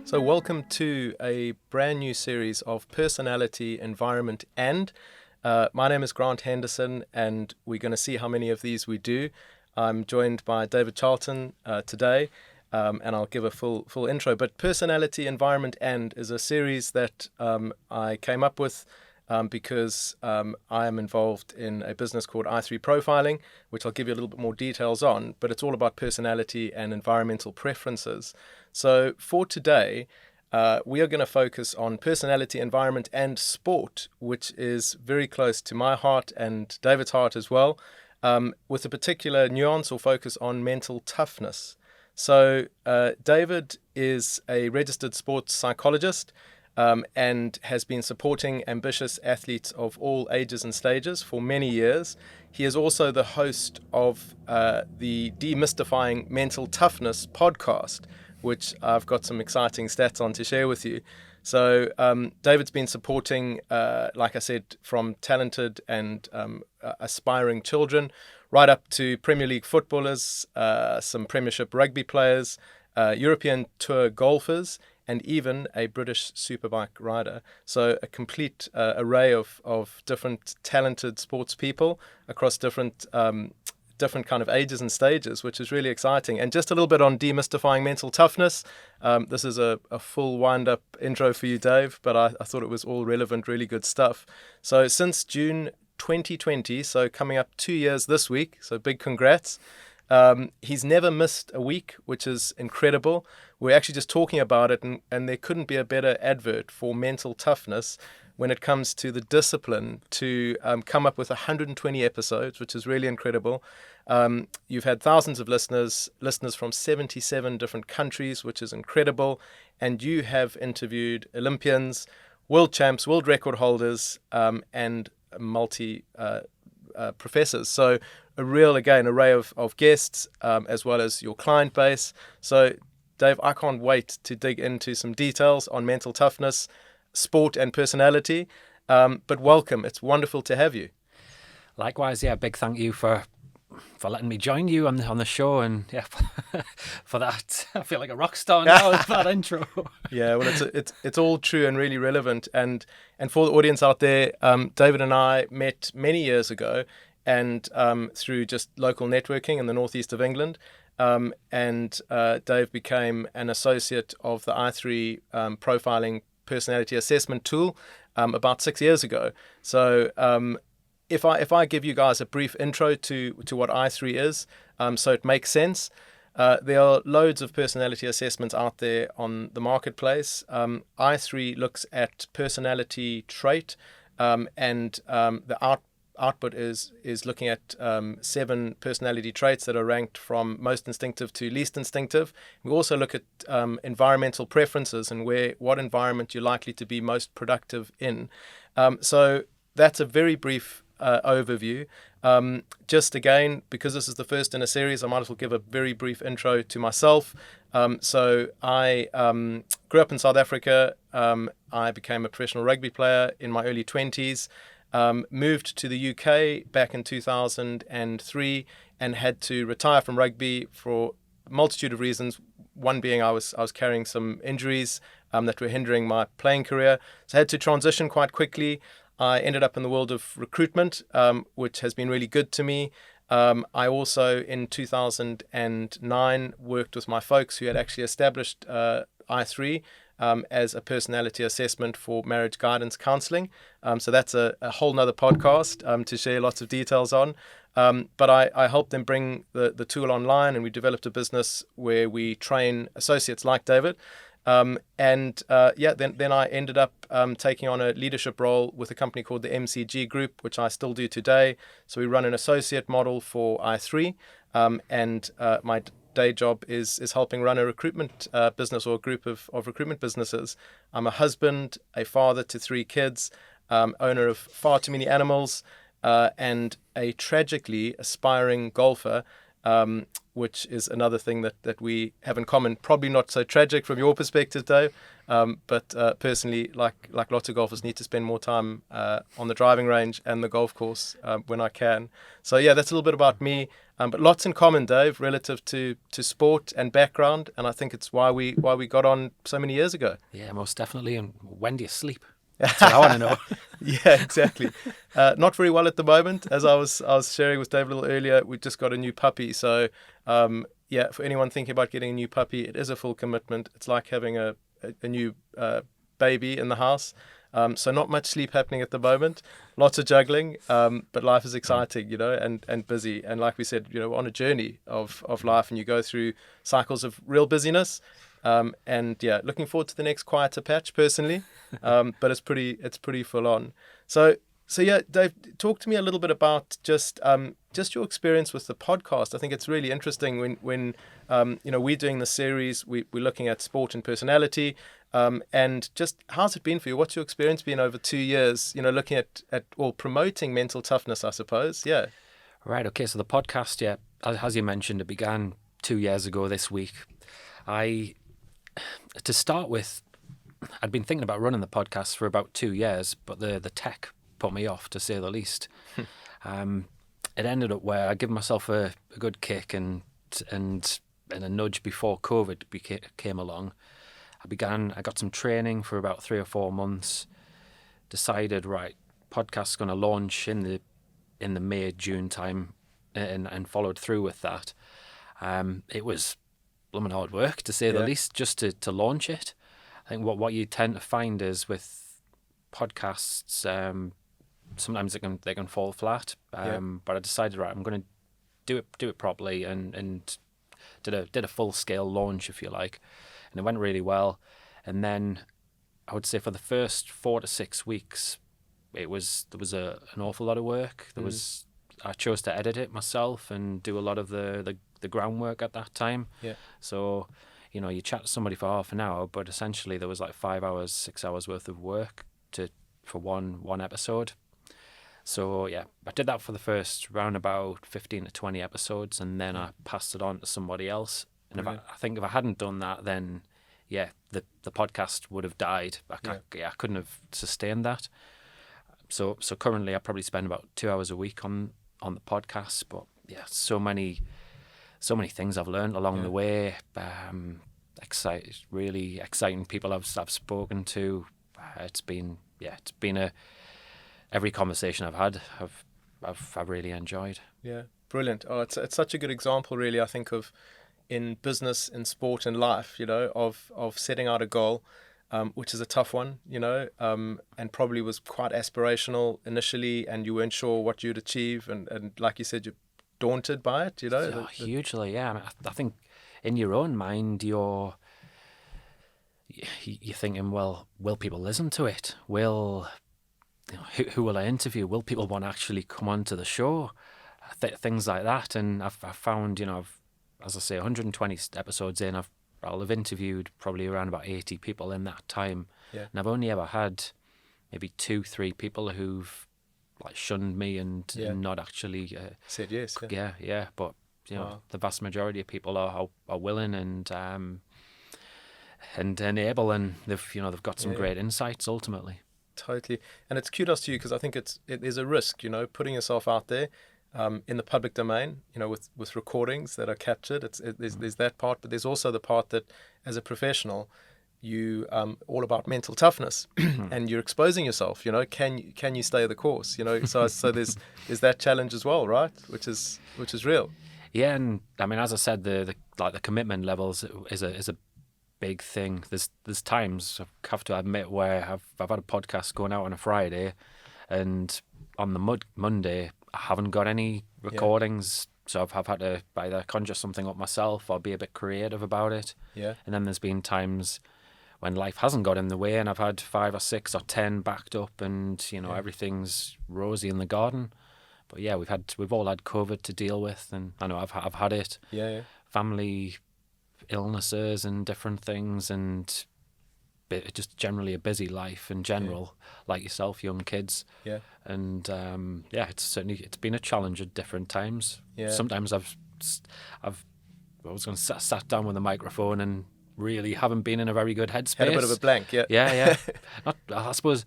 So welcome to a brand new series of Personality, Environment and. My name is Grant Henderson, and we're going to see how many of these we do. I'm joined by David Charlton today, and I'll give a full intro. But Personality, Environment and is a series that I came up with because I am involved in a business called i3 Profiling, which I'll give you a little bit more details on, but it's all about personality and environmental preferences. So for today, we are going to focus on personality, environment, and sport, which is very close to my heart and David's heart as well, with a particular nuance or focus on mental toughness. So David is a registered sports psychologist and has been supporting ambitious athletes of all ages and stages for many years. He is also the host of the Demystifying Mental Toughness podcast, which I've got some exciting stats on to share with you. So David's been supporting, like I said, from talented and aspiring children right up to Premier League footballers, some Premiership rugby players, European Tour golfers, and even a British superbike rider. So a complete array of different talented sports people across different kind of ages and stages, which is really exciting. And just a little bit on demystifying mental toughness. This is a full wind-up intro for you, Dave, but I thought it was all relevant, really good stuff. So since June 2020, so coming up 2 years this week, so big congrats. He's never missed a week, which is incredible. We're actually just talking about it, and there couldn't be a better advert for mental toughness when it comes to the discipline to come up with 120 episodes, which is really incredible. You've had thousands of listeners from 77 different countries, which is incredible. And you have interviewed Olympians, world champs, world record holders, and multi professors. So a real, again, array of guests, as well as your client base. So Dave, I can't wait to dig into some details on mental toughness, sport and personality, but welcome. It's wonderful to have you. Likewise, yeah, big thank you for letting me join you on the show, and yeah, for that. I feel like a rock star now with that intro. Yeah, well, it's all true and really relevant. And for the audience out there, David and I met many years ago, and through just local networking in the northeast of England. And Dave became an associate of the i3 profiling personality assessment tool about 6 years ago. So if I give you guys a brief intro to what i3 is, so it makes sense. There are loads of personality assessments out there on the marketplace. i3 looks at personality trait, and the output is looking at 7 personality traits that are ranked from most instinctive to least instinctive. We also look at environmental preferences and what environment you're likely to be most productive in. So that's a very brief overview. Just again, because this is the first in a series, I might as well give a very brief intro to myself. So I grew up in South Africa. I became a professional rugby player in my early 20s. Moved to the UK back in 2003 and had to retire from rugby for a multitude of reasons. One being I was carrying some injuries that were hindering my playing career. So I had to transition quite quickly. I ended up in the world of recruitment, which has been really good to me. I also, in 2009, worked with my folks who had actually established i3 as a personality assessment for marriage guidance counseling. So that's a whole nother podcast to share lots of details on. But I helped them bring the tool online, and we developed a business where we train associates like David. Then I ended up taking on a leadership role with a company called the MCG Group, which I still do today. So we run an associate model for i3, and my day job is helping run a recruitment business or a group of recruitment businesses. I'm a husband, a father to 3 kids, owner of far too many animals, and a tragically aspiring golfer. which is another thing that we have in common. Probably not so tragic from your perspective, Dave, but personally, like lots of golfers, need to spend more time on the driving range and the golf course when I can. So yeah, that's a little bit about me, but lots in common, Dave, relative to sport and background, and I think it's why we got on so many years ago. Yeah, most definitely. And when do you sleep? That's what I want to know. Yeah, exactly. Not very well at the moment. As I was sharing with Dave a little earlier, we just got a new puppy. So, yeah, for anyone thinking about getting a new puppy, it is a full commitment. It's like having a new baby in the house. So not much sleep happening at the moment. Lots of juggling, but life is exciting, and busy. And like we said, we're on a journey of life, and you go through cycles of real busyness. And yeah, looking forward to the next quieter patch personally, but it's pretty full on. So yeah, Dave, talk to me a little bit about just your experience with the podcast. I think it's really interesting when we're doing the series, we're looking at sport and personality, and just how's it been for you? What's your experience been over 2 years? Looking at or promoting mental toughness, I suppose. Yeah. Right. Okay. So the podcast, yeah, as you mentioned, it began 2 years ago this week. To start with, I'd been thinking about running the podcast for about 2 years, but the tech put me off, to say the least. It ended up where I give myself a good kick and a nudge before COVID came along. I got some training for about 3 or 4 months, decided, right, podcast's going to launch in the May, June time, and followed through with that. It was blooming hard work, to say the least, just to launch it. I think what you tend to find is with podcasts, sometimes they can fall flat. But I decided, right, I'm going to do it properly, and did a full scale launch, if you like, and it went really well. And then I would say for the first 4 to 6 weeks, there was an awful lot of work. I chose to edit it myself and do a lot of the groundwork at that time. Yeah. So, you chat to somebody for half an hour, but essentially there was like 5 hours, 6 hours worth of work for one episode. So yeah, I did that for the first round about 15 to 20 episodes, and then I passed it on to somebody else. And I think if I hadn't done that, then yeah, the podcast would have died. I couldn't have sustained that. So currently I probably spend about 2 hours a week on the podcast, but yeah, so many things I've learned along the way. Really exciting people I've spoken to. It's been every conversation I've had, I've really enjoyed. Yeah, brilliant. Oh, it's such a good example, really. I think of in business, in sport, and life. Of setting out a goal, which is a tough one. And probably was quite aspirational initially, and you weren't sure what you'd achieve, and like you said, you're daunted by it. Hugely. Yeah, I think in your own mind, you're thinking, well, will people listen to it? Who will I interview? Will people want to actually come onto the show? Things like that. And I've found, as I say, 120 episodes in, I'll have interviewed probably around about 80 people in that time. Yeah. And I've only ever had maybe 2-3 people who've like shunned me and not actually said yes. Yeah. But wow. The vast majority of people are willing and able, and they've got some great insights ultimately. Totally. And it's kudos to you, because I think there's a risk, putting yourself out there in the public domain, with recordings that are captured. There's that part, but there's also the part that as a professional, you all about mental toughness and you're exposing yourself, can you stay the course, so there's that challenge as well, right? Which is real. Yeah. And I mean, as I said, the commitment levels is a big thing. There's times, I have to admit, where I've had a podcast going out on a Friday, and on the Monday I haven't got any recordings, so I've had to either conjure something up myself or be a bit creative about it. Yeah. And then there's been times when life hasn't got in the way, and I've had 5 or 6 or 10 backed up, and everything's rosy in the garden. But yeah, we've all had COVID to deal with, and I know I've had it. Yeah. Family illnesses and different things, and just generally a busy life in general, like yourself, young kids. Yeah. And it's been a challenge at different times. Yeah. Sometimes I've I was going to sat down with a microphone and really haven't been in a very good headspace. Had a bit of a blank, yeah. Yeah. I suppose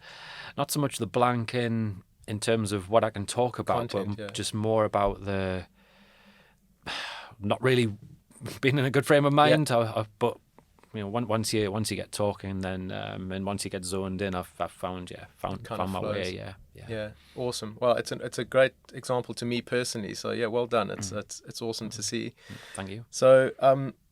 not so much the blank in terms of what I can talk about, Content, but just more about the not really being in a good frame of mind. But once you get talking, then and once you get zoned in, I've found my way. Yeah. Awesome. Well, it's a great example to me personally. So yeah, well done. It's awesome to see. Thank you. So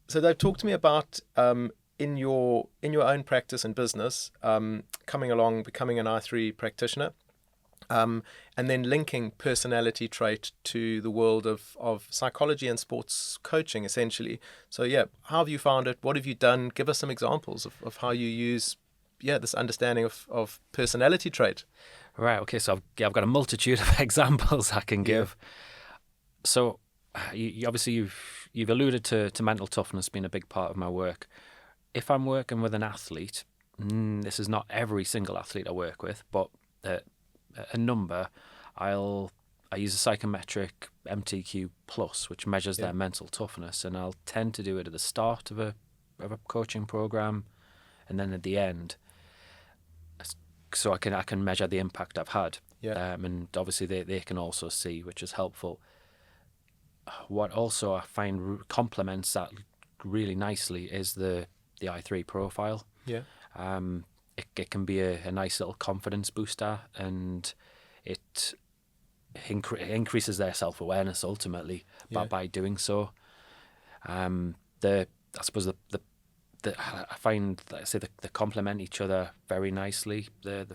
they've talked to me about in your own practice and business, coming along, becoming an I3 practitioner. And then linking personality trait to the world of psychology and sports coaching, essentially. So, yeah, how have you found it? What have you done? Give us some examples of how you use, this understanding of personality trait. Right, okay, so I've got a multitude of examples I can give. So, you obviously, you've alluded to mental toughness being a big part of my work. If I'm working with an athlete, this is not every single athlete I work with, but a number, I use a psychometric MTQ plus, which measures their mental toughness, and I'll tend to do it at the start of a coaching program, and then at the end, so I can measure the impact I've had. And obviously they can also see, which is helpful. What also I find complements that really nicely is the I3 profile. It can be a nice little confidence booster, and it increases their self-awareness ultimately by doing so. I suppose I find, like I say, they complement each other very nicely. The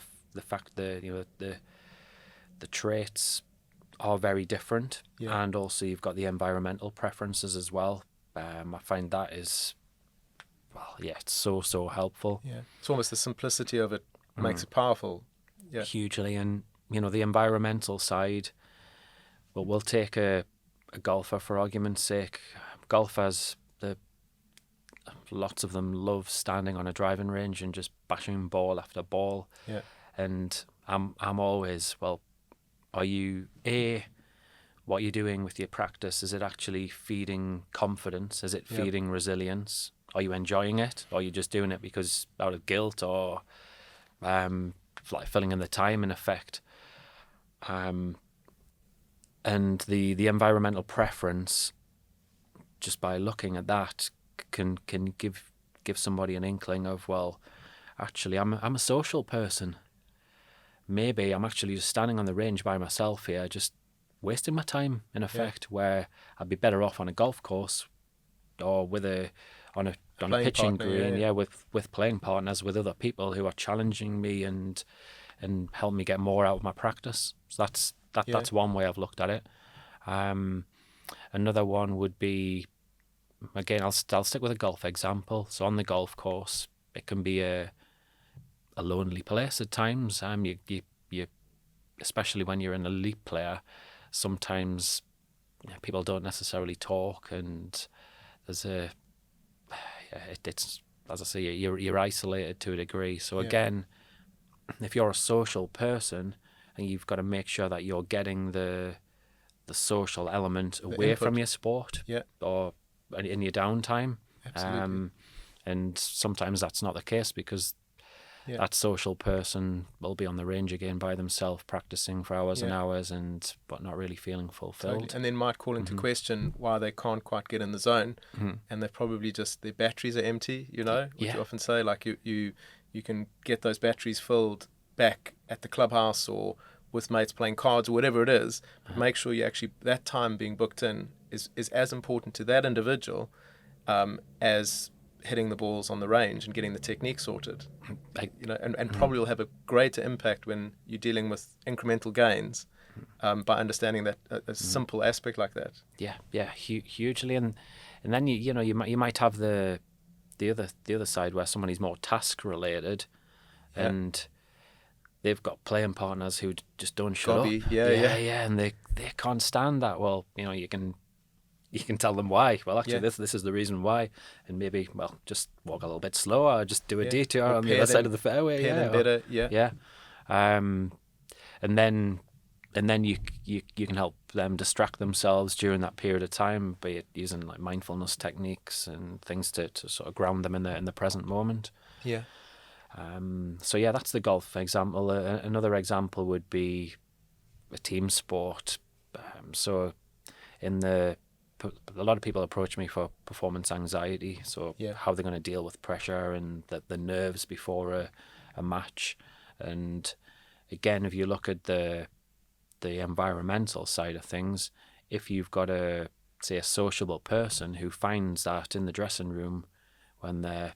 fact that the traits are very different, and also you've got the environmental preferences as well. I find that is, it's so helpful. It's almost the simplicity of it makes it powerful. Hugely. And the environmental side, we'll take a golfer for argument's sake. Golfers, lots of them love standing on a driving range and just bashing ball after ball. And I'm always, are you what you're doing with your practice, is it actually feeding confidence? Is it feeding resilience? Are you enjoying it? Or are you just doing it because out of guilt, or like filling in the time, in effect? And the environmental preference, just by looking at that, can give somebody an inkling of, actually I'm a social person. Maybe I'm actually just standing on the range by myself here, just wasting my time, in effect, where I'd be better off on a golf course or on a pitching green, with playing partners, with other people who are challenging me and help me get more out of my practice. So that's one way I've looked at it. Another one would be, again, I'll stick with a golf example. So on the golf course, it can be a lonely place at times. You especially when you're an elite player, sometimes people don't necessarily talk, and there's it's, as I say, you're isolated to a degree. So again, if you're a social person, and you've got to make sure that you're getting the social element away from your sport, or in your downtime. Absolutely. And sometimes that's not the case, because that social person will be on the range again by themselves, practicing for hours and hours, but not really feeling fulfilled. Totally. And then might call into question why they can't quite get in the zone, and they're probably just, their batteries are empty, which you often say, like you can get those batteries filled back at the clubhouse or with mates playing cards or whatever it is, but make sure you actually, that time being booked in is as important to that individual as hitting the balls on the range and getting the technique sorted. And probably will have a greater impact when you're dealing with incremental gains by understanding that a simple aspect like that. Hugely. And then you might have the other side where somebody's more task related, and they've got playing partners who just don't shut up. And they can't stand that. Well, you can tell them why. Well, actually, this is the reason why, and maybe just walk a little bit slower, or just do a detour on the other side of the fairway. Better. And then and then you can help them distract themselves during that period of time, be it using like mindfulness techniques and things to sort of ground them in the present moment. Yeah. So yeah, that's the golf example. Another example would be a team sport. So a lot of people approach me for performance anxiety. So Yeah. how they're going to deal with pressure and the nerves before a match. And again, if you look at the environmental side of things, if you've got a sociable person who finds that in the dressing room when they're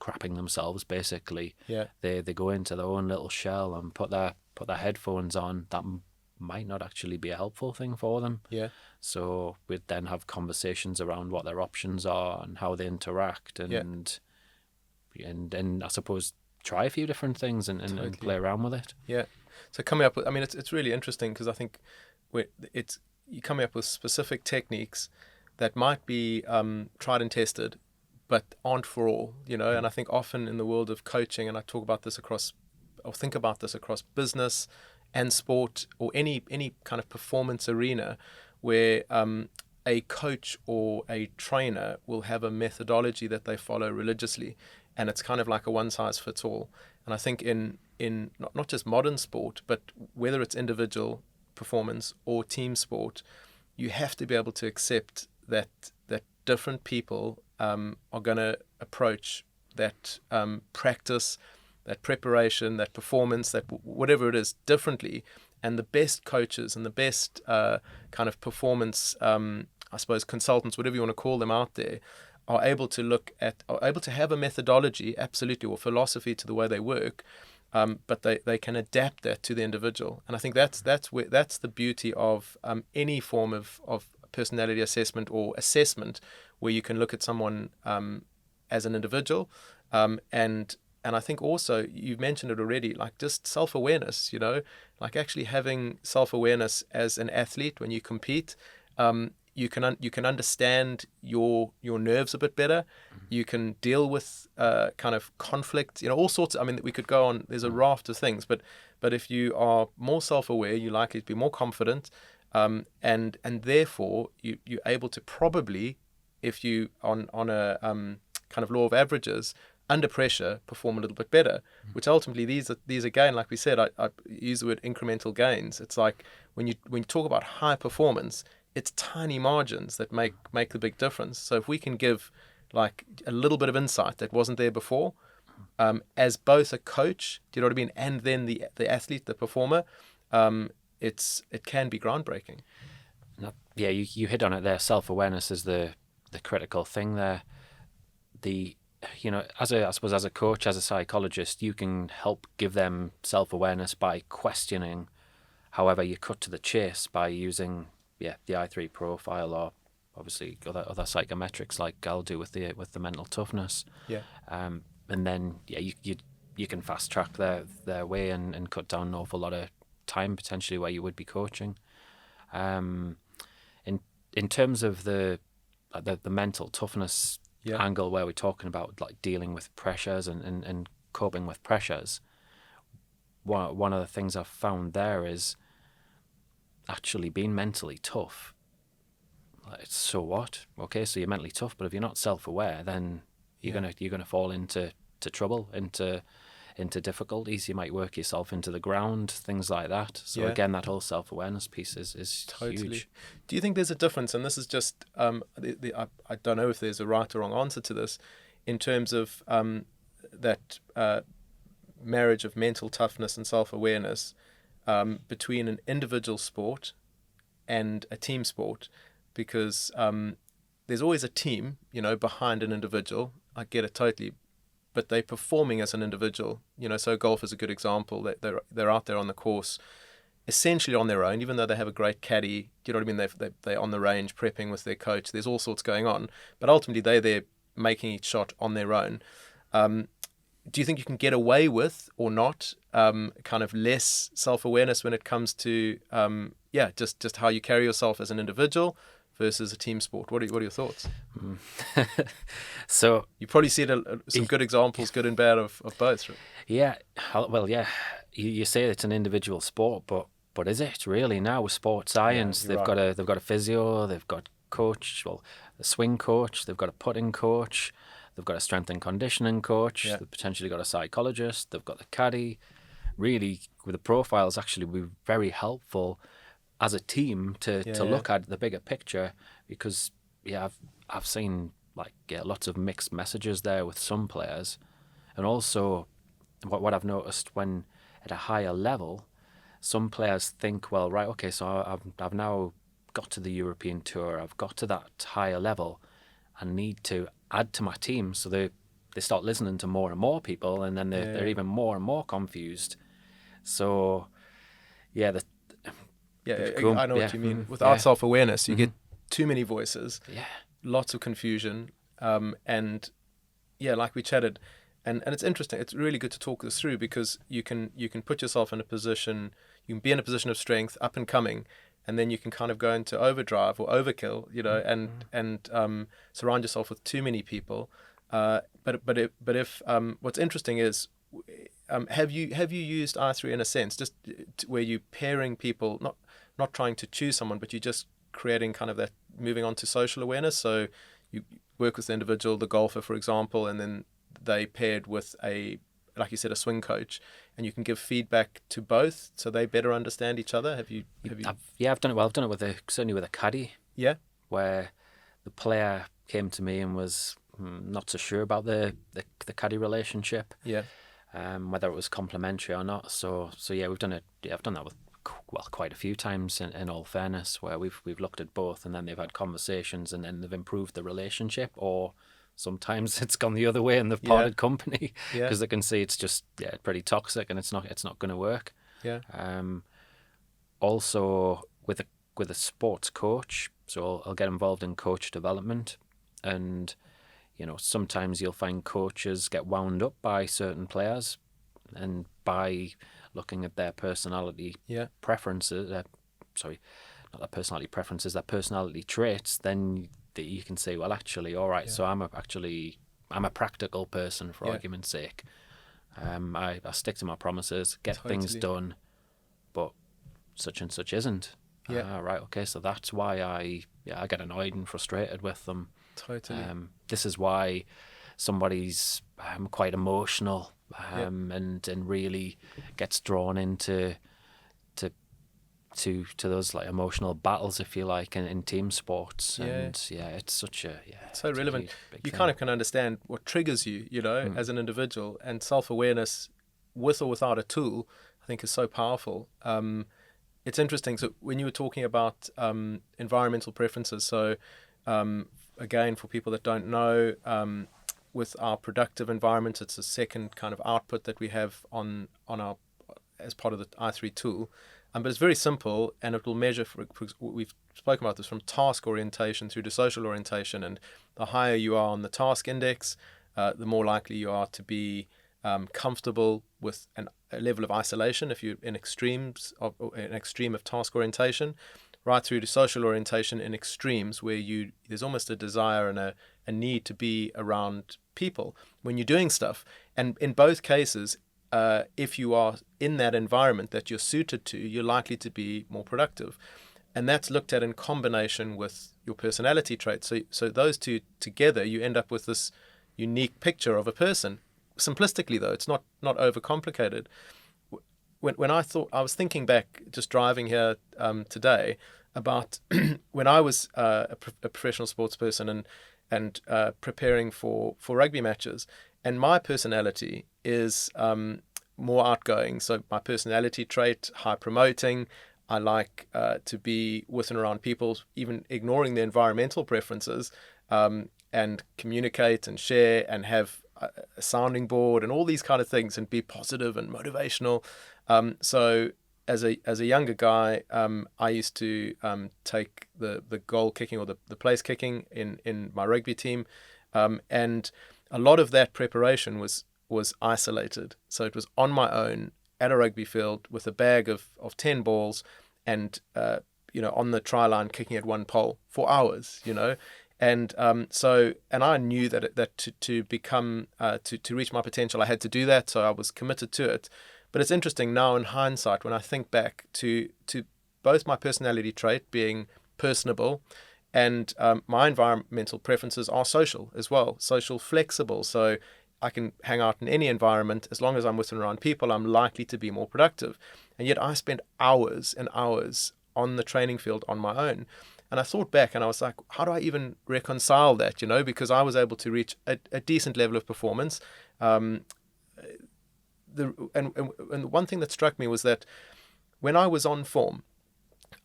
crapping themselves, basically, Yeah. they go into their own little shell and put their headphones on, that might not actually be a helpful thing for them. Yeah. So we'd then have conversations around what their options are and how they interact, and I suppose try a few different things and play around with it. Yeah. So coming up with, I mean, it's really interesting because I think you're coming up with specific techniques that might be tried and tested, but aren't for all, and I think often in the world of coaching, and I think about this across business and sport, or any kind of performance arena, where a coach or a trainer will have a methodology that they follow religiously, and it's kind of like a one size fits all. And I think in not just modern sport, but whether it's individual performance or team sport, you have to be able to accept that different people are going to approach that practice, that preparation, that performance, that whatever it is, differently. And the best coaches and the best kind of performance, I suppose, consultants, whatever you want to call them out there, are able to have a methodology, absolutely, or philosophy to the way they work, but they can adapt that to the individual. And I think that's the beauty of any form of personality assessment or assessment, where you can look at someone as an individual, and I think also, you've mentioned it already, like just self-awareness, like actually having self-awareness as an athlete when you compete. You can understand your nerves a bit better. You can deal with kind of conflict, all sorts. I mean, we could go on. There's a raft of things, but if you are more self-aware, you're likely to be more confident, and therefore you're able to probably, if you on a kind of law of averages, under pressure, perform a little bit better. Which ultimately, these again, like we said, I use the word incremental gains. It's like when you talk about high performance, it's tiny margins that make the big difference. So if we can give like a little bit of insight that wasn't there before, as both a coach, do you know what I mean, and then the athlete, the performer, it can be groundbreaking. Yeah, you hit on it there. Self-awareness is the critical thing there. I suppose as a coach, as a psychologist, you can help give them self-awareness by questioning. However, you cut to the chase by using the I3 profile, or obviously other psychometrics like I'll do with the mental toughness. Yeah. And then you can fast track their way and cut down an awful lot of time potentially where you would be coaching. In terms of the mental toughness angle, where we're talking about like dealing with pressures and coping with pressures, one of the things I've found there is actually being mentally tough. So what? Okay, so you're mentally tough, but if you're not self-aware, then you're gonna fall into trouble, into difficulties. You might work yourself into the ground, things like that. So again, that whole self-awareness piece is totally huge. Do you think there's a difference, and this is just I don't know if there's a right or wrong answer to this, in terms of that marriage of mental toughness and self-awareness between an individual sport and a team sport? Because there's always a team, behind an individual. I get it totally, but they're performing as an individual. So golf is a good example. That they're out there on the course, essentially on their own, even though they have a great caddy. Do you know what I mean? They're on the range prepping with their coach. There's all sorts going on, but ultimately they're there making each shot on their own. Do you think you can get away with, or not, kind of less self-awareness when it comes to just how you carry yourself as an individual versus a team sport? What are your thoughts? So you probably see some good examples, good and bad, of both, right? Yeah, well, yeah. You say it's an individual sport, but but is it really now with sports science? you're They've got a physio, they've got coach, well, a swing coach, they've got a putting coach, they've got a strength and conditioning coach, Yeah. they've potentially got a psychologist, they've got the caddy. Really, with the profiles, actually, be very helpful as a team to look at the bigger picture, because I've seen lots of mixed messages there with some players, and also what I've noticed when at a higher level, some players think, well, right, okay, so I've now got to the European tour, I've got to that higher level, I need to add to my team, so they start listening to more and more people, and then they're even more and more confused. So I know what you mean. Without self-awareness, you get too many voices, lots of confusion, and like we chatted, and it's interesting. It's really good to talk this through, because you can put yourself in a position, you can be in a position of strength, up and coming, and then you can kind of go into overdrive or overkill, and surround yourself with too many people. But if what's interesting is, have you used I3 in a sense, just where you're pairing people, not trying to choose someone, but you're just creating kind of that, moving on to social awareness. So you work with the individual, the golfer, for example, and then they paired with like you said, a swing coach, and you can give feedback to both, so they better understand each other. Have you? I've done it. Well, I've done it certainly with a caddy. Yeah. Where the player came to me and was not so sure about the caddy relationship. Yeah. Whether it was complimentary or not. So we've done it. Yeah, I've done that with quite a few times. In all fairness, where we've looked at both, and then they've had conversations, and then they've improved the relationship, or sometimes it's gone the other way and they've parted company because they can see it's just pretty toxic and it's not going to work. Yeah. Also with a sports coach, so I'll get involved in coach development, and sometimes you'll find coaches get wound up by certain players, and by looking at their personality preferences, not their personality preferences, their personality traits, then you can say, well, actually, all right, so I'm a practical person, for argument's sake. I stick to my promises, get things done, but such and such isn't. Right, okay, so that's why I get annoyed and frustrated with them. Totally. This is why somebody's quite emotional and really gets drawn into to those like emotional battles, if you like, in team sports. And it's such a it's so relevant. You thing. kind of can understand what triggers you, as an individual, and self-awareness, with or without a tool, I think is so powerful. It's interesting. So when you were talking about environmental preferences, so again, for people that don't know, with our productive environment, it's a second kind of output that we have on our, as part of the I3 tool. But it's very simple, and it will measure, we've spoken about this, from task orientation through to social orientation. And the higher you are on the task index, the more likely you are to be comfortable with a level of isolation if you're in an extreme of task orientation, right through to social orientation in extremes where there's almost a desire and a need to be around people when you're doing stuff. And in both cases, if you are in that environment that you're suited to, you're likely to be more productive. And that's looked at in combination with your personality traits. So those two together, you end up with this unique picture of a person. Simplistically, though, it's not overcomplicated. When I was thinking back, just driving here today, about when I was a professional sports person and preparing for rugby matches, and my personality is more outgoing. So my personality trait, high promoting. I like to be with and around people, even ignoring their environmental preferences, and communicate and share and have a sounding board and all these kind of things, and be positive and motivational. So as a younger guy, I used to take the goal kicking or the place kicking in my rugby team, and a lot of that preparation was isolated. So it was on my own at a rugby field with a bag of 10 balls, and on the try line kicking at one pole for hours, and I knew that to become to reach my potential, I had to do that. So I was committed to it. But it's interesting now in hindsight when I think back to both my personality trait being personable and my environmental preferences are social as well, social flexible. So I can hang out in any environment as long as I'm with and around people. I'm likely to be more productive. And yet I spent hours and hours on the training field on my own. And I thought back and I was like, how do I even reconcile that? Because I was able to reach a decent level of performance. And the one thing that struck me was that when I was on form,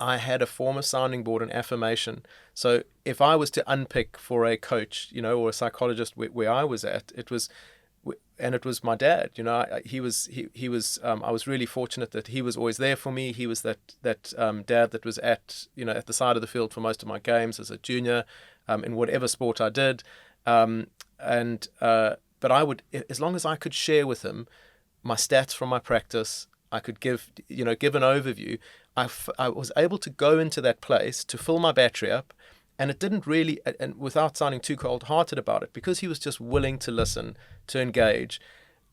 I had a form of sounding board and affirmation. So if I was to unpick for a coach, or a psychologist where I was at, it was my dad. He was. I was really fortunate that he was always there for me. He was that dad that was at the side of the field for most of my games as a junior, in whatever sport I did, but I would, as long as I could share with him my stats from my practice, I could give an overview. I was able to go into that place to fill my battery up, and it didn't really, and without sounding too cold-hearted about it, because he was just willing to listen, to engage,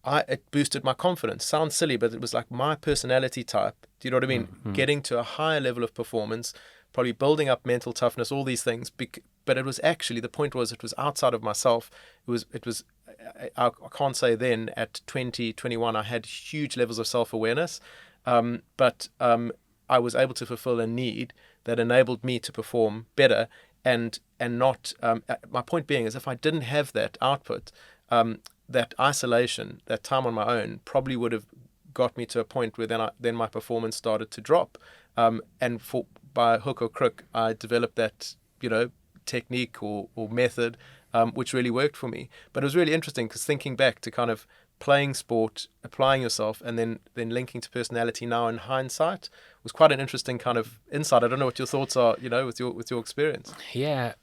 it boosted my confidence. Sounds silly, but it was like my personality type. Do you know what I mean? Mm-hmm. Getting to a higher level of performance, probably building up mental toughness, all these things. But it was actually, the point was, it was outside of myself. It was. I can't say then at 20, 21, I had huge levels of self-awareness, but I was able to fulfill a need that enabled me to perform better, and not. My point being is, if I didn't have that output, that isolation, that time on my own, probably would have got me to a point where then my performance started to drop, and by hook or crook, I developed that technique or method, which really worked for me. But it was really interesting because thinking back to kind of playing sport, applying yourself, and then linking to personality now in hindsight was quite an interesting kind of insight. I don't know what your thoughts are, with your experience. Yeah,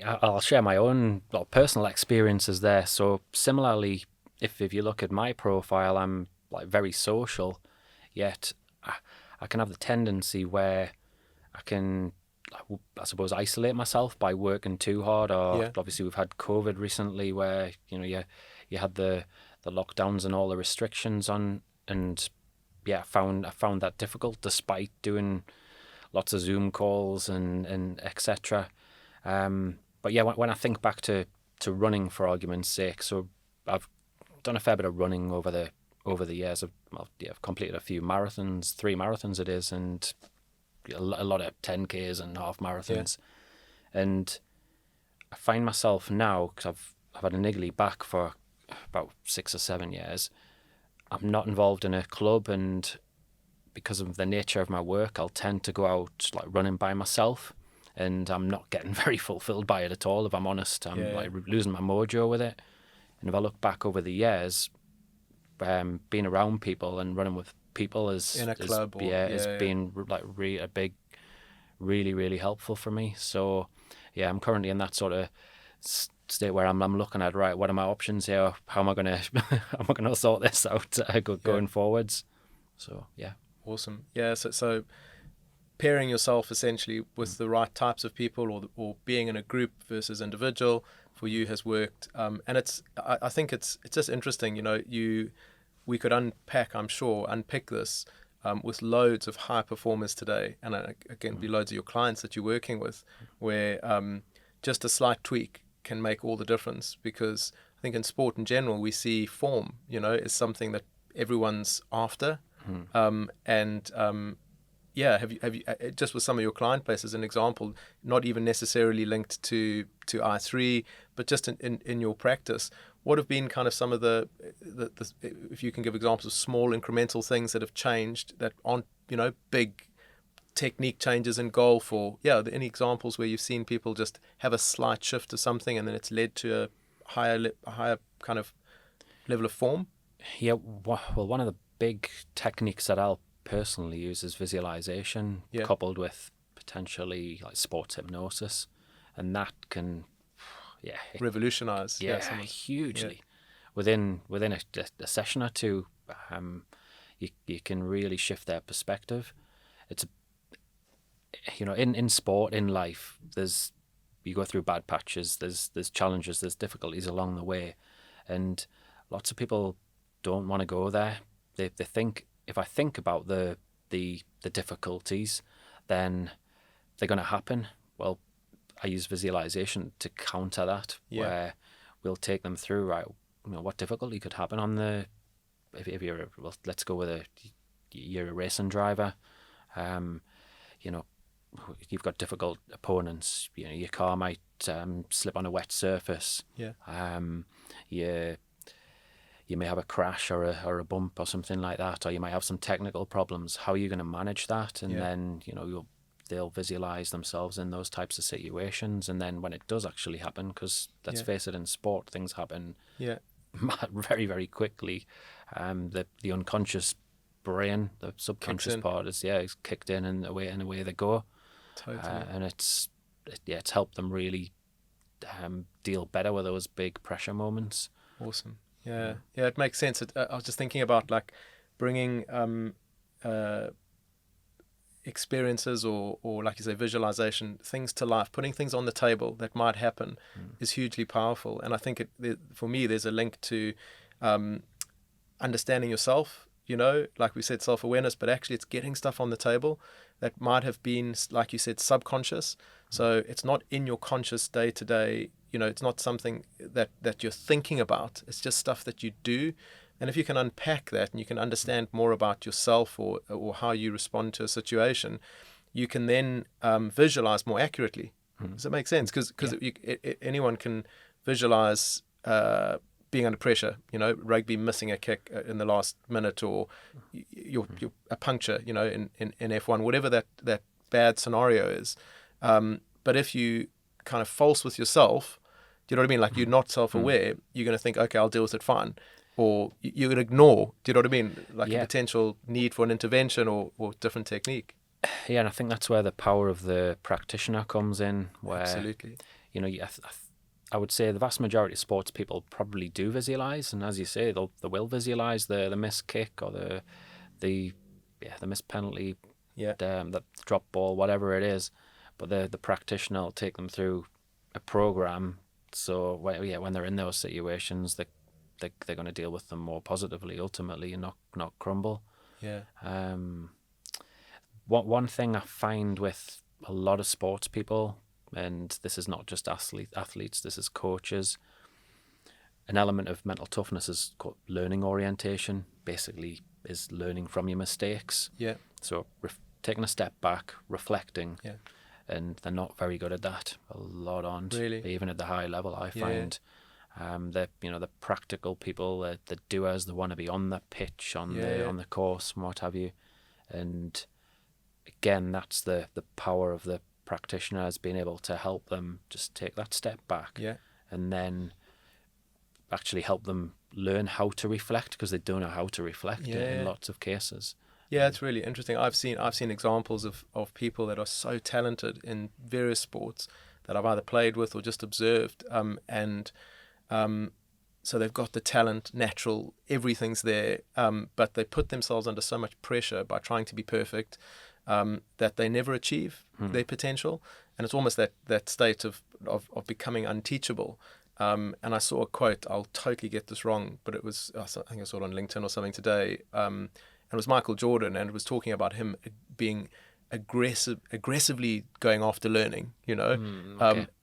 I'll share my own personal experiences there. So similarly, if you look at my profile, I'm like very social, yet I can have the tendency where I can, I suppose, isolate myself by working too hard. Or obviously we've had COVID recently, where you had the lockdowns and all the restrictions on, and I found that difficult despite doing lots of Zoom calls and etc. But yeah, when I think back to running, for argument's sake, so I've done a fair bit of running over the years. I've completed a few marathons, 3 marathons it is, and a lot of 10Ks and half marathons. And I find myself now, because I've had a niggly back for about 6 or 7 years, I'm not involved in a club, and because of the nature of my work, I'll tend to go out like running by myself, and I'm not getting very fulfilled by it at all, if I'm honest. I'm losing my mojo with it. And if I look back over the years, being around people and running with people in a club, has been like a big, really, really helpful for me. So yeah, I'm currently in that sort of state where I'm looking at, right, what are my options here? How am I gonna sort this out going forwards? So yeah. Awesome. Yeah. So pairing yourself essentially with the right types of people, or being in a group versus individual for you has worked. And I think it's just interesting. We could unpick this with loads of high performers today, and again, be loads of your clients that you're working with, where just a slight tweak can make all the difference. Because I think in sport in general, we see form, is something that everyone's after. Have you just with some of your client base as an example, not even necessarily linked to I3, but just in your practice, what have been kind of some of the if you can give examples of small incremental things that have changed that aren't big technique changes in goal for are there any examples where you've seen people just have a slight shift to something and then it's led to a higher kind of level of form? Yeah, well, one of the big techniques that I'll personally use is visualization, coupled with potentially like sports hypnosis, and that can revolutionize hugely within a session or two. You can really shift their perspective. It's in sport, in life, you go through bad patches, there's challenges, there's difficulties along the way, and lots of people don't want to go there they think, if I think about the difficulties, then they're going to happen. Well, I use visualization to counter that, where we'll take them through, right, what difficulty could happen on the, if you're, well, let's go with you're a racing driver, you've got difficult opponents, your car might slip on a wet surface, you may have a crash or a bump or something like that, or you might have some technical problems. How are you going to manage that? And then, they'll visualize themselves in those types of situations. And then when it does actually happen, because let's face it, in sport, things happen very, very quickly. The unconscious brain, the subconscious part is kicked in, and away they go. Totally. And it's helped them really deal better with those big pressure moments. Awesome. Yeah, it makes sense. I was just thinking about like bringing experiences or like you say, visualization, things to life, putting things on the table that might happen is hugely powerful. And I think for me, there's a link to understanding yourself, like we said, self-awareness, but actually it's getting stuff on the table that might have been, like you said, subconscious. So it's not in your conscious day-to-day, it's not something that you're thinking about. It's just stuff that you do. And if you can unpack that and you can understand more about yourself or how you respond to a situation, you can then visualize more accurately. Does that make sense? Because anyone can visualize being under pressure, rugby missing a kick in the last minute, or you're a puncture, in F1, whatever that bad scenario is. But if you kind of false with yourself, do you know what I mean? Like you're not self-aware, you're going to think, okay, I'll deal with it fine. Or you would ignore, do you know what I mean? Like a potential need for an intervention or different technique. Yeah, and I think that's where the power of the practitioner comes in, where, absolutely, I would say the vast majority of sports people probably do visualize, and as you say, they will visualize the missed kick or the missed penalty, the drop ball, whatever it is. But the practitioner will take them through a program, so when they're in those situations, they're going to deal with them more positively ultimately, and not crumble. One thing I find with a lot of sports people, and this is not just athletes, this is coaches, an element of mental toughness is called learning orientation. Basically is learning from your mistakes. So taking a step back, reflecting, and they're not very good at that. A lot aren't, really, even at the high level, I find. The practical people, the doers, the want to be on the pitch, on the course, and what have you. And again, that's the power of the practitioner, is being able to help them just take that step back, and then actually help them learn how to reflect, because they don't know how to reflect in lots of cases. It's really interesting. I've seen examples of people that are so talented in various sports that I've either played with or just observed, so they've got the talent, natural, everything's there, but they put themselves under so much pressure by trying to be perfect that they never achieve their potential, and it's almost that state of becoming unteachable. And I saw a quote, I'll totally get this wrong, but it was, I think I saw it on LinkedIn or something today, and it was Michael Jordan, and it was talking about him being aggressively going after learning,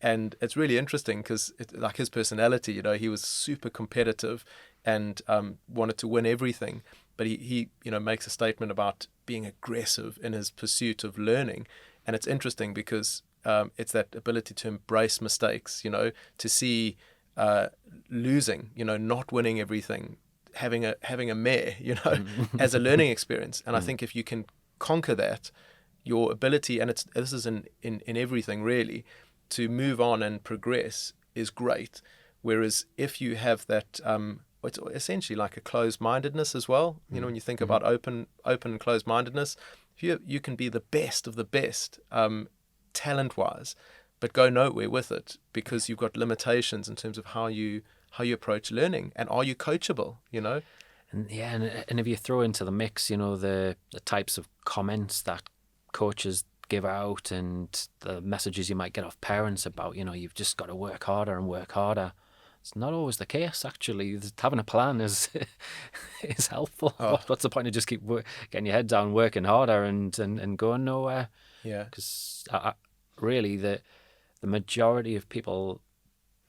and it's really interesting because like his personality, he was super competitive and wanted to win everything, but he makes a statement about being aggressive in his pursuit of learning. And it's interesting because it's that ability to embrace mistakes, to see losing, not winning everything, having a mare, as a learning experience. And I think if you can conquer that, your ability, and this is in everything really, to move on and progress is great. Whereas if you have that, it's essentially like a closed-mindedness as well. When you think about open and closed-mindedness, you can be the best of the best, talent-wise, but go nowhere with it because you've got limitations in terms of how you approach learning, and are you coachable? And if you throw into the mix, the types of comments that coaches give out and the messages you might get off parents about, you've just got to work harder and work harder. it's not always the case. Actually, having a plan is is helpful. Oh. What's the point of just keep getting your head down, working harder, and going nowhere? Yeah. Because really, the majority of people,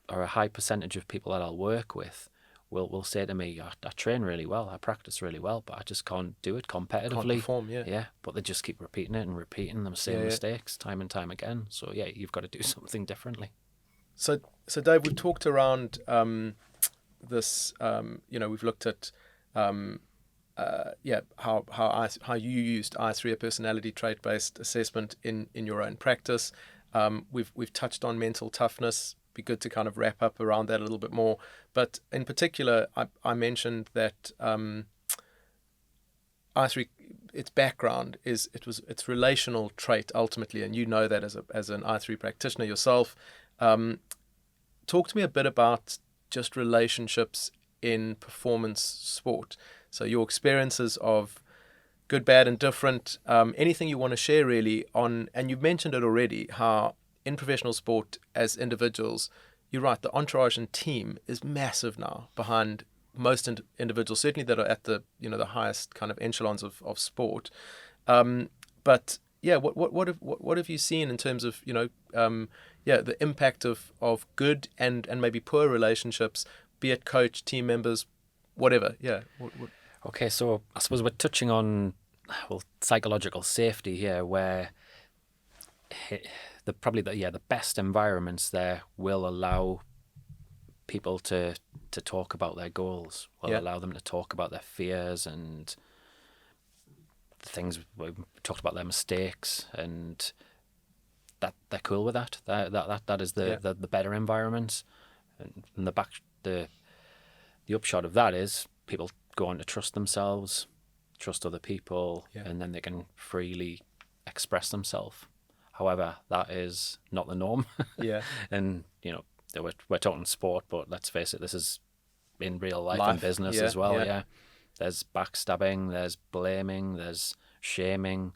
or a high percentage of people that I'll work with, will say to me, I train really well, I practice really well, but I just can't do it competitively. Can't perform, yeah. Yeah, but they just keep repeating it and repeating the same mistakes time and time again. So yeah, you've got to do something differently. So Dave, we've talked around this. We've looked at how you used I3, a personality trait based assessment in your own practice. We've touched on mental toughness. Be good to kind of wrap up around that a little bit more. But in particular, I mentioned that I3, its background is it's relational trait ultimately, and you know that as an I3 practitioner yourself. Talk to me a bit about just relationships in performance sport. So your experiences of good, bad, and different. Anything you want to share really on, and you've mentioned it already, how in professional sport as individuals, you're right, the entourage and team is massive now behind most individuals, certainly that are at the the highest kind of echelons of sport. But yeah, what have you seen in terms of the impact of good and maybe poor relationships, be it coach, team members, whatever. Yeah. Okay, so I suppose we're touching on psychological safety here, where the best environments there will allow people to talk about their goals, will allow them to talk about their fears and the things we talked about, their mistakes, and that they're cool with that. That is the better environment, and the upshot of that is people go on to trust themselves, trust other people, and then they can freely express themselves. However, that is not the norm. Yeah. And we're talking sport, but let's face it, this is in real life and business as well. Yeah. There's backstabbing, there's blaming, there's shaming,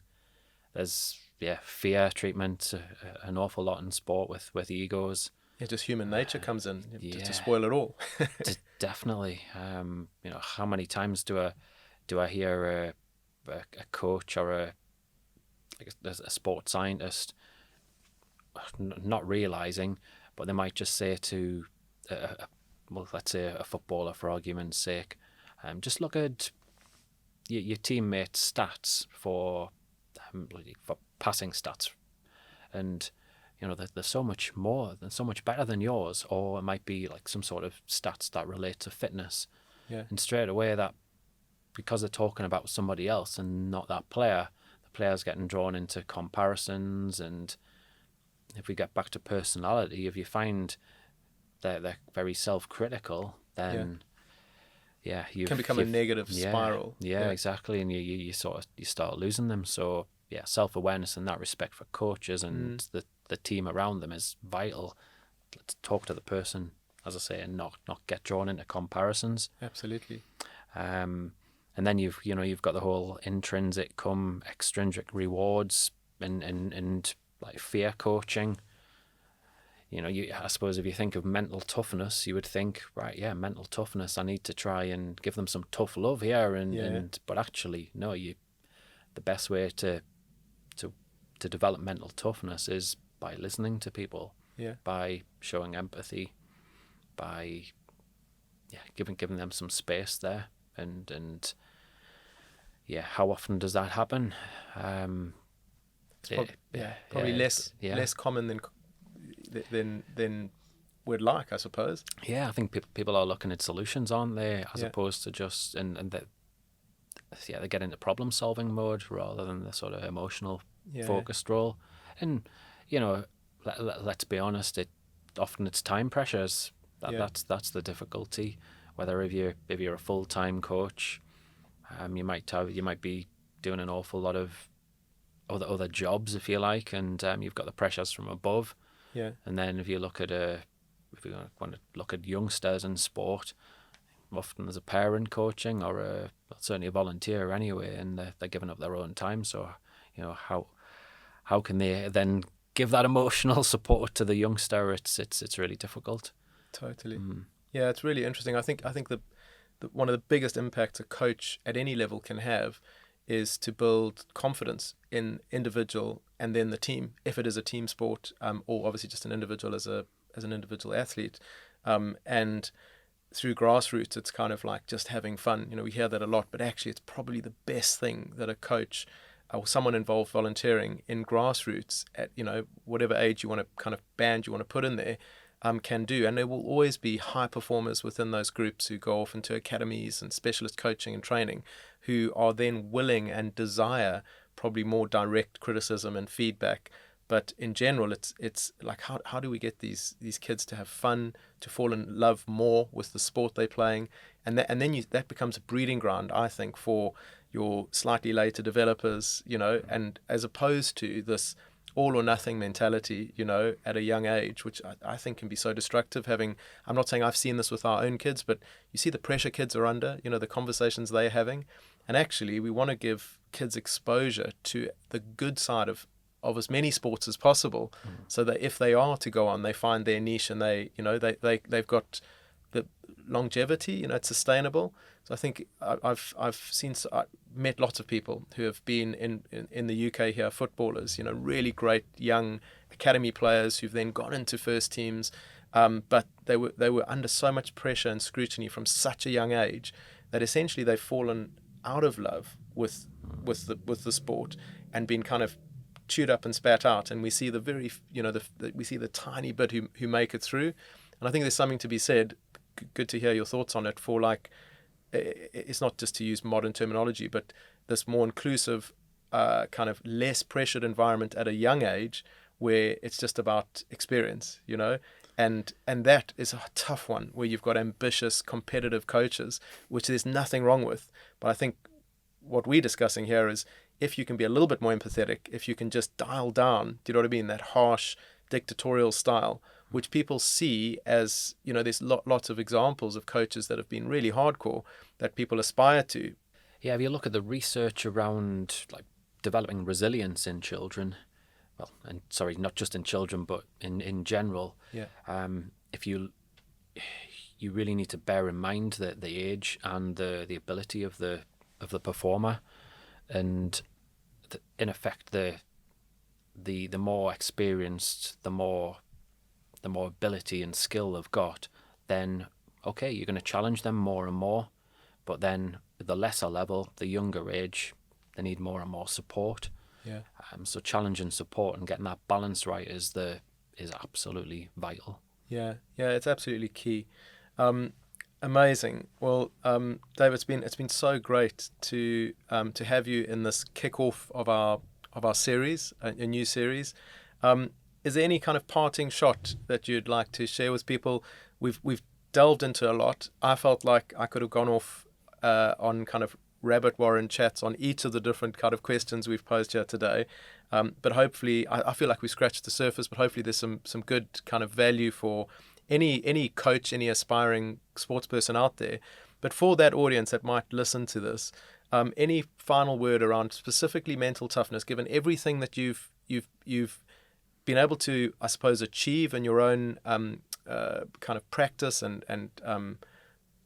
there's fear treatment, an awful lot in sport with egos. Yeah, just human nature comes in to spoil it all. Definitely. How many times do I hear a coach or a sports scientist not realizing, but they might just say to let's say a footballer, for argument's sake, just look at your teammates' stats for passing stats, and they're so much more than so much better than yours. Or it might be like some sort of stats that relate to fitness, and straight away, that because they're talking about somebody else and not that player, the player's getting drawn into comparisons. And if we get back to personality, if you find that they're very self-critical, then you can become a negative spiral. Yeah, exactly, and you start losing them. So self-awareness in that respect for coaches and the team around them is vital. Let's talk to the person, as I say, and not get drawn into comparisons. Absolutely. And then you've got the whole intrinsic extrinsic rewards and like fear coaching. I suppose if you think of mental toughness, you would think, right, mental toughness, I need to try and give them some tough love here, but actually, no, the best way to develop mental toughness is by listening to people, by showing empathy, by giving them some space there, and how often does that happen? Probably less common than we'd like, I suppose. Yeah, I think people are looking at solutions, aren't they, as opposed to just they get into problem solving mode rather than the sort of emotional focused role. And let's be honest, often it's time pressures that's the difficulty. Whether if you're a full-time coach, you might be doing an awful lot of other jobs, if you like, and you've got the pressures from above. Yeah. And then if you want to look at youngsters in sport, often there's a parent coaching or certainly a volunteer anyway, and they're giving up their own time. So how can they then give that emotional support to the youngster? It's really difficult. Totally. Yeah, it's really interesting. I think the one of the biggest impacts a coach at any level can have is to build confidence in individual and then the team, if it is a team sport, or obviously just an individual as an individual athlete, and through grassroots, it's kind of like just having fun. We hear that a lot, but actually, it's probably the best thing that a coach or someone involved volunteering in grassroots at whatever age you want to kind of band you want to put in there, can do. And there will always be high performers within those groups who go off into academies and specialist coaching and training, who are then willing and desire probably more direct criticism and feedback. But in general, it's like how do we get these kids to have fun, to fall in love more with the sport they're playing, and then that becomes a breeding ground, I think, for your slightly later developers, and as opposed to this all or nothing mentality, at a young age, which I think can be so destructive. I'm not saying I've seen this with our own kids, but you see the pressure kids are under, the conversations they're having, and actually we want to give kids exposure to the good side of as many sports as possible, so that if they are to go on, they find their niche and they've got the longevity, it's sustainable. So I think I've met lots of people who have been in the UK here, footballers, really great young academy players who've then gone into first teams, but they were under so much pressure and scrutiny from such a young age that essentially they've fallen out of love with the sport and been kind of chewed up and spat out. And we see we see the tiny bit who make it through. And I think there's something to be said. Good to hear your thoughts on it. For like, it's not just to use modern terminology, but this more inclusive, kind of less pressured environment at a young age, where it's just about experience, and that is a tough one, where you've got ambitious, competitive coaches, which there's nothing wrong with. But I think what we're discussing here is, if you can be a little bit more empathetic, if you can just dial down, do you know what I mean, that harsh dictatorial style, which people see as, there's lots of examples of coaches that have been really hardcore that people aspire to. Yeah, if you look at the research around like developing resilience in children, well, and sorry, not just in children, but in general, yeah. If you really need to bear in mind the age and the ability of the performer, and in effect the more experienced, the more ability and skill they've got, then okay, you're going to challenge them more and more. But then at the lesser level, the younger age, they need more and more support. Yeah. So challenge and support and getting that balance right is absolutely vital. Yeah, it's absolutely key. Amazing. Well, David, it's been so great to have you in this kickoff of our series, a new series. Is there any kind of parting shot that you'd like to share with people? We've delved into a lot. I felt like I could have gone off on kind of rabbit warren chats on each of the different kind of questions we've posed here today. But hopefully, I feel like we scratched the surface, but hopefully there's some good kind of value for any coach, any aspiring sports person out there. But for that audience that might listen to this, any final word around specifically mental toughness, given everything that you've been able to, I suppose, achieve in your own kind of practice and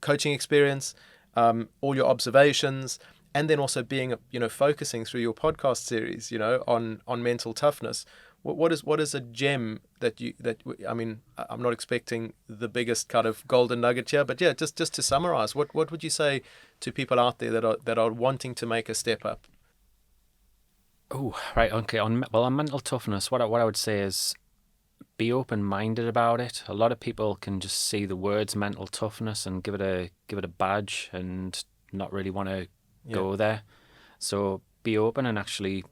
coaching experience, all your observations, and then also being, focusing through your podcast series, on mental toughness. What is a gem I'm not expecting the biggest kind of golden nugget here, but yeah, just to summarize, what would you say to people out there that are wanting to make a step up? Oh, right, okay. On mental toughness, what I would say is be open-minded about it. A lot of people can just see the words mental toughness and give it a badge and not really want to go there. So be open and actually,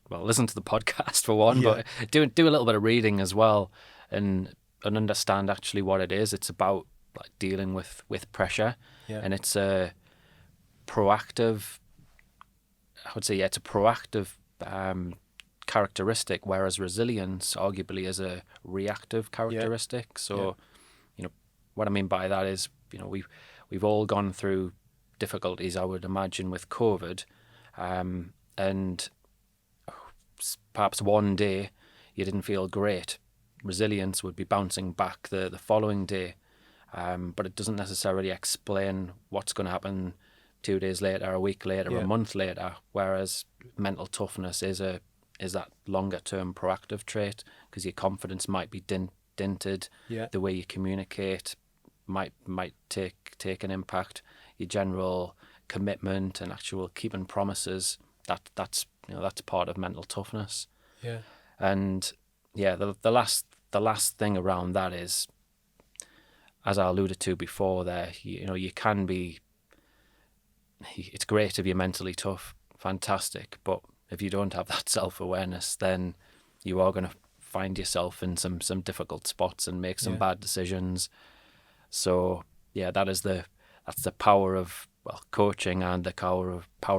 listen to the podcast for one, but do a little bit of reading as well, and understand actually what it is. It's about like dealing with pressure, and it's a proactive. I would say it's a proactive characteristic, whereas resilience arguably is a reactive characteristic. So, what I mean by that is, we've all gone through difficulties, I would imagine, with COVID, and perhaps one day you didn't feel great. Resilience would be bouncing back the following day. but it doesn't necessarily explain what's going to happen 2 days later, a week later, Yeah. a month later. Whereas mental toughness is that longer term proactive trait, because your confidence might be dented. Yeah. The way you communicate might take an impact. Your general commitment and actual keeping promises, that's part of mental toughness. Yeah. And yeah, the last thing around that is, as I alluded to before there, you can be, it's great if you're mentally tough, fantastic, but if you don't have that self-awareness, then you are going to find yourself in some difficult spots and make some bad decisions. So yeah, that's the power of coaching, and the power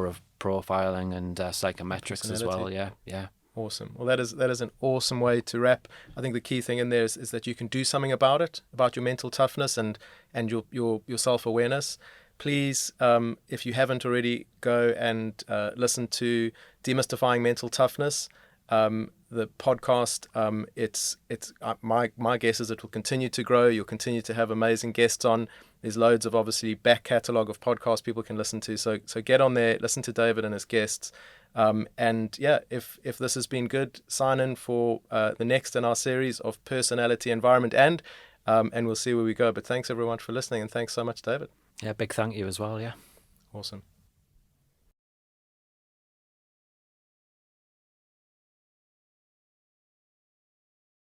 of profiling and psychometrics as well. Yeah. Awesome. Well, that is an awesome way to wrap. I think the key thing in there is that you can do something about it, about your mental toughness and your self-awareness. Please, if you haven't already, go and listen to Demystifying Mental Toughness, the podcast. It's my guess is it will continue to grow. You'll continue to have amazing guests on. There's loads of obviously back catalogue of podcasts people can listen to. So get on there, listen to David and his guests. And yeah, if this has been good, sign in for the next in our series of personality, environment, and we'll see where we go. But thanks everyone for listening, and thanks so much, David. Yeah, big thank you as well. Yeah. Awesome.